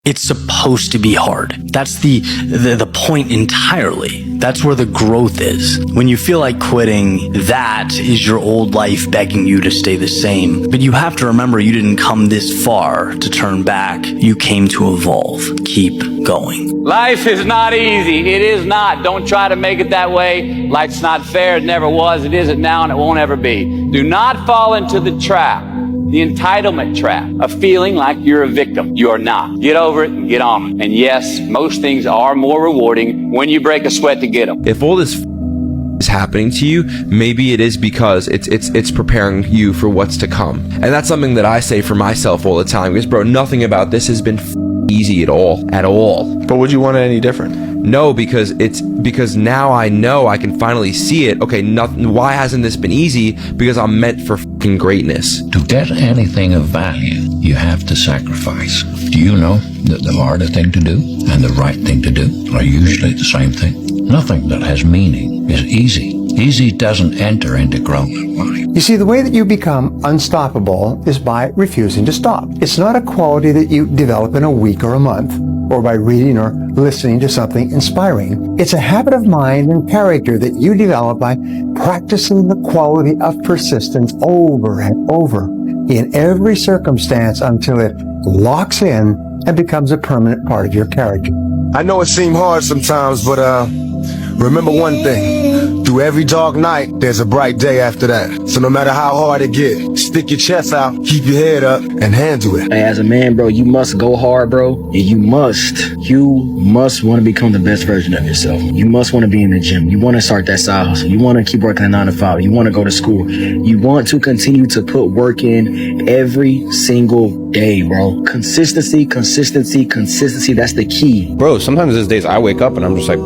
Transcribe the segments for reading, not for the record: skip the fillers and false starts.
It's supposed to be hard. That's the point entirely. That's where the growth is. When you feel like quitting, that is your old life begging you to stay the same. But you have to remember you didn't come this far to turn back. You came to evolve. Keep going. Life is not easy. It is not. Don't try to make it that way. Life's not fair. It never was. It isn't now, and it won't ever be. Do not fall into the trap. The entitlement trap of feeling like you're a victim. You are not. Get over it and get on. And yes, most things are more rewarding when you break a sweat to get them. If all this is happening to you, maybe it is because it's preparing you for what's to come. And that's something that I say for myself all the time. Because bro, nothing about this has been easy at all. But would you want it any different? No, because now I know I can finally see it. Okay, why hasn't this been easy? Because I'm meant for fucking greatness. To get anything of value, you have to sacrifice. Do you know that the harder thing to do and the right thing to do are usually the same thing? Nothing that has meaning is easy. Easy doesn't enter into growth life. You see, the way that you become unstoppable is by refusing to stop. It's not a quality that you develop in a week or a month, or by reading or listening to something inspiring. It's a habit of mind and character that you develop by practicing the quality of persistence over and over in every circumstance until it locks in and becomes a permanent part of your character. I know it seems hard sometimes, but remember one thing. Through every dark night, there's a bright day after that. So no matter how hard it gets, stick your chest out, keep your head up, and handle it. Hey, as a man, bro, you must go hard, bro. And you must want to become the best version of yourself. You must want to be in the gym. You want to start that side hustle. You want to keep working a 9 to 5. You want to go to school. You want to continue to put work in every single day, bro. Consistency. That's the key. Bro, sometimes there's days I wake up and I'm just like,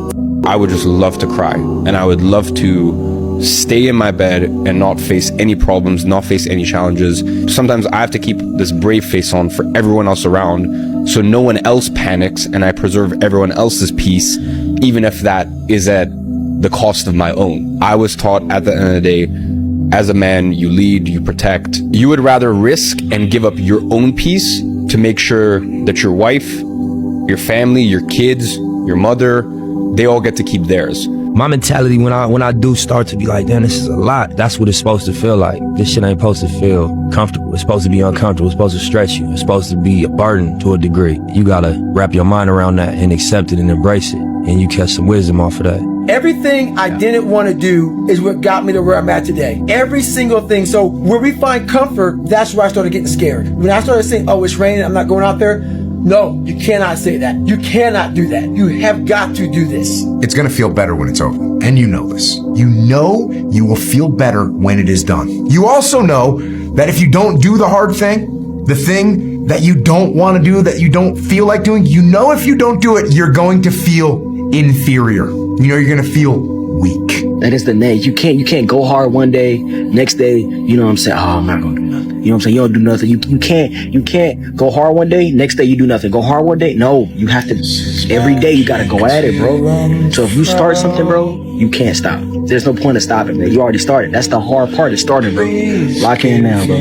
I would just love to cry, and I would love to stay in my bed and not face any problems, not face any challenges. Sometimes I have to keep this brave face on for everyone else around, so no one else panics, and I preserve everyone else's peace, even if that is at the cost of my own. I was taught at the end of the day, as a man, you lead, you protect. You would rather risk and give up your own peace to make sure that your wife, your family, your kids, your mother, they all get to keep theirs. My mentality when I do start to be like, damn, this is a lot. That's what it's supposed to feel like. This shit ain't supposed to feel comfortable. It's supposed to be uncomfortable. It's supposed to stretch you. It's supposed to be a burden to a degree. You gotta wrap your mind around that and accept it and embrace it. And you catch some wisdom off of that. Everything I didn't want to do is what got me to where I'm at today. Every single thing. So where we find comfort, that's where I started getting scared. When I started saying, oh, it's raining, I'm not going out there. No, you cannot say that. You cannot do that. You have got to do this. It's going to feel better when it's over. And you know this. You know you will feel better when it is done. You also know that if you don't do the hard thing, the thing that you don't want to do, that you don't feel like doing, you know if you don't do it, you're going to feel inferior. You know you're going to feel weak. That is the name. You can't go hard one day, next day, you know what I'm saying? Oh, I'm not going to do nothing. You know what I'm saying? You don't do nothing. You can't go hard one day, next day you do nothing. Go hard one day? No, you have to, every day you got to go at it, bro. So if you start something, bro, you can't stop. There's no point of stopping, man. You already started. That's the hard part of starting, bro. Lock in now, bro.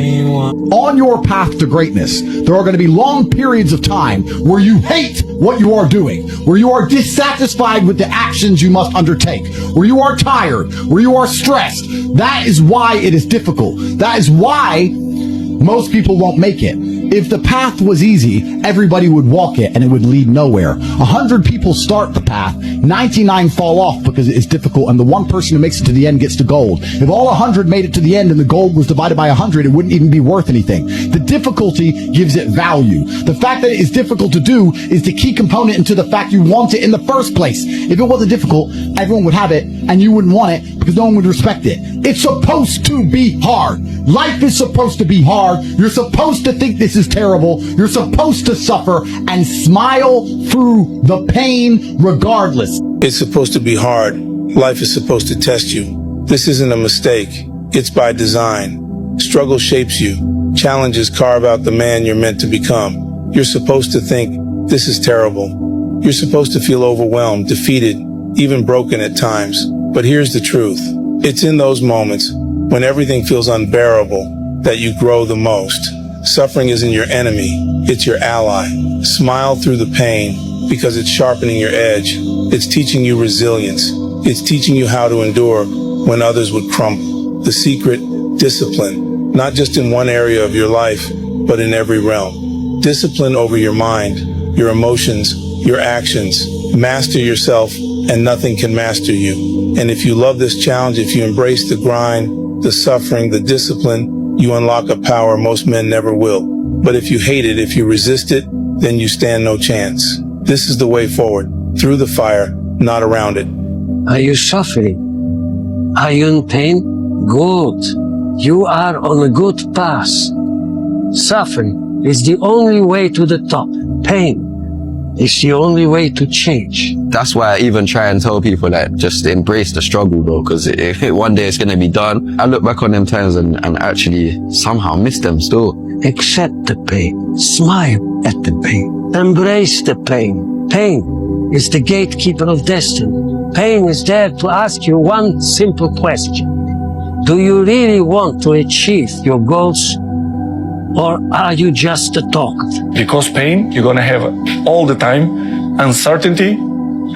On your path to greatness, there are going to be long periods of time where you hate what you are doing, where you are dissatisfied with the actions you must undertake, where you are tired, where you are stressed. That is why it is difficult. That is why most people won't make it. If the path was easy, everybody would walk it and it would lead nowhere. 100 people start the path, 99 fall off because it is difficult, and the one person who makes it to the end gets the gold. If all 100 made it to the end and the gold was divided by 100, it wouldn't even be worth anything. The difficulty gives it value. The fact that it is difficult to do is the key component into the fact you want it in the first place. If it wasn't difficult, everyone would have it and you wouldn't want it because no one would respect it. It's supposed to be hard. Life is supposed to be hard. You're supposed to think this is terrible. You're supposed to suffer and smile through the pain regardless. It's supposed to be hard. Life is supposed to test you. This isn't a mistake. It's by design. Struggle shapes you. Challenges carve out the man you're meant to become. You're supposed to think, this is terrible. You're supposed to feel overwhelmed, defeated, even broken at times. But here's the truth. It's in those moments when everything feels unbearable that you grow the most. Suffering isn't your enemy, it's your ally. Smile through the pain because it's sharpening your edge. It's teaching you resilience. It's teaching you how to endure when others would crumble. The secret, discipline, not just in one area of your life, but in every realm. Discipline over your mind, your emotions, your actions. Master yourself and nothing can master you. And if you love this challenge, if you embrace the grind, the suffering, the discipline, you unlock a power most men never will. But if you hate it, if you resist it, then you stand no chance. This is the way forward, through the fire, not around it. Are you suffering? Are you in pain? Good. You are on a good path. Suffering is the only way to the top. Pain is the only way to change. That's why I even try and tell people that just embrace the struggle, bro, because one day it's going to be done. I look back on them times and actually somehow miss them still. Accept the pain. Smile at the pain. Embrace the pain. Pain is the gatekeeper of destiny. Pain is there to ask you one simple question. Do you really want to achieve your goals? Or are you just a talker? Because pain, you're gonna have all the time uncertainty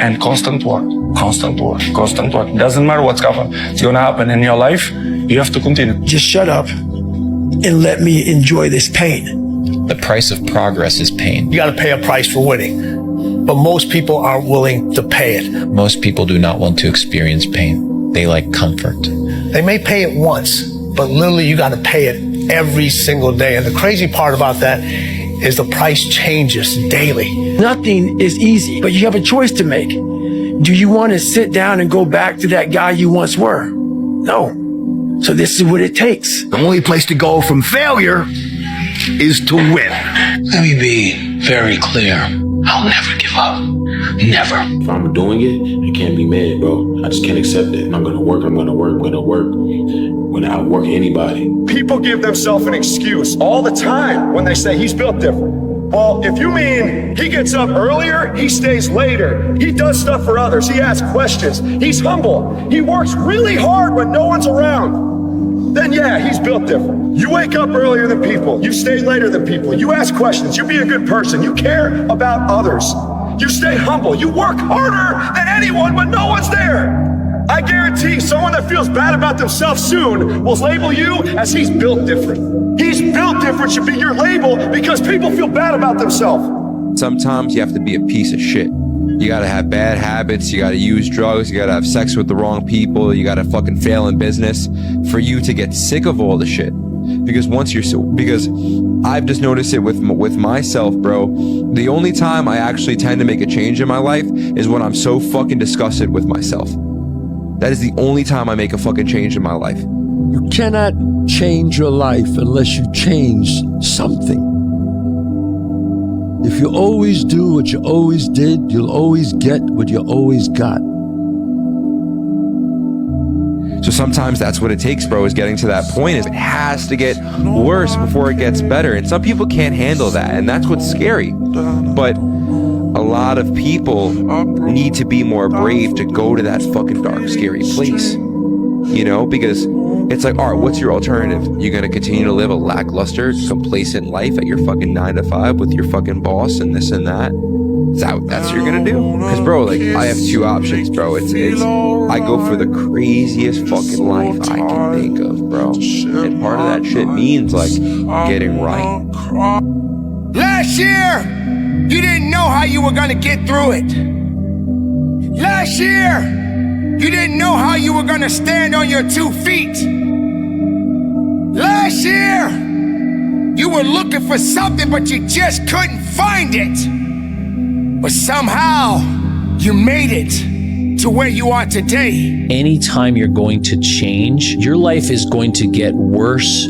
and constant work. Constant work, constant work. Doesn't matter what's gonna happen in your life, you have to continue. Just shut up and let me enjoy this pain. The price of progress is pain. You gotta pay a price for winning, but most people aren't willing to pay it. Most people do not want to experience pain. They like comfort. They may pay it once, but literally you gotta pay it every single day. And the crazy part about that is the price changes daily. Nothing is easy, but you have a choice to make. Do you want to sit down and go back to that guy you once were? No. So this is what it takes. The only place to go from failure is to win. Let me be very clear. I'll never give up. Never. If I'm doing it, I can't be mad, bro. I just can't accept it. I'm gonna work, I'm gonna work, I'm gonna work. I'm gonna outwork anybody. People give themselves an excuse all the time when they say he's built different. Well, if you mean he gets up earlier, he stays later, he does stuff for others, he asks questions, he's humble, he works really hard when no one's around, then yeah, he's built different. You wake up earlier than people, you stay later than people, you ask questions, you be a good person, you care about others, you stay humble, you work harder than anyone when no one's there. I guarantee someone that feels bad about themselves soon will label you as he's built different. He's built different should be your label because people feel bad about themselves. Sometimes you have to be a piece of shit. You gotta have bad habits, you gotta use drugs, you gotta have sex with the wrong people, you gotta fucking fail in business for you to get sick of all the shit. Because because I've just noticed it with myself, bro. The only time I actually tend to make a change in my life is when I'm so fucking disgusted with myself. That is the only time I make a fucking change in my life. You cannot change your life unless you change something. If you always do what you always did, you'll always get what you always got. So sometimes that's what it takes, bro, is getting to that point. Is it has to get worse before it gets better. And some people can't handle that, and that's what's scary. But a lot of people need to be more brave to go to that fucking dark, scary place. You know, because it's like, all right, what's your alternative? You're going to continue to live a lackluster, complacent life at your fucking 9 to 5 with your fucking boss and this and that? That's what you're going to do? Because, bro, like, I have two options, bro. It's I go for the craziest fucking life I can think of, bro. And part of that shit means, like, getting right. Last year, you didn't know how you were gonna get through it. Last year, you didn't know how you were gonna stand on your 2 feet. Last year, you were looking for something, but you just couldn't find it. But somehow, you made it to where you are today. Anytime you're going to change, your life is going to get worse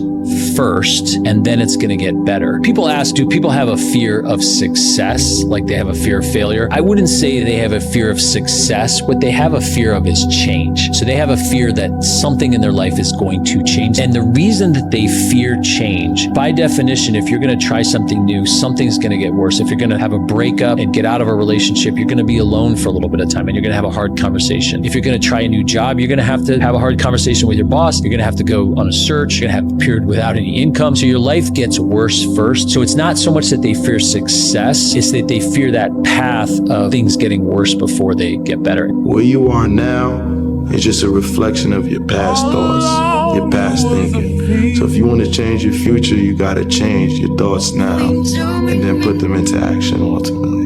first, and then it's going to get better. People ask, do people have a fear of success? Like they have a fear of failure? I wouldn't say they have a fear of success. What they have a fear of is change. So they have a fear that something in their life is going to change. And the reason that they fear change, by definition, if you're going to try something new, something's going to get worse. If you're going to have a breakup and get out of a relationship, you're going to be alone for a little bit of time and you're going to have a hard conversation. If you're going to try a new job, you're going to have a hard conversation with your boss. You're going to have to go on a search. You're going to have a period without any any income. So your life gets worse first. So it's not so much that they fear success, it's that they fear that path of things getting worse before they get better. Where you are now is just a reflection of your past thoughts, your past thinking. So if you want to change your future, you got to change your thoughts now and then put them into action ultimately.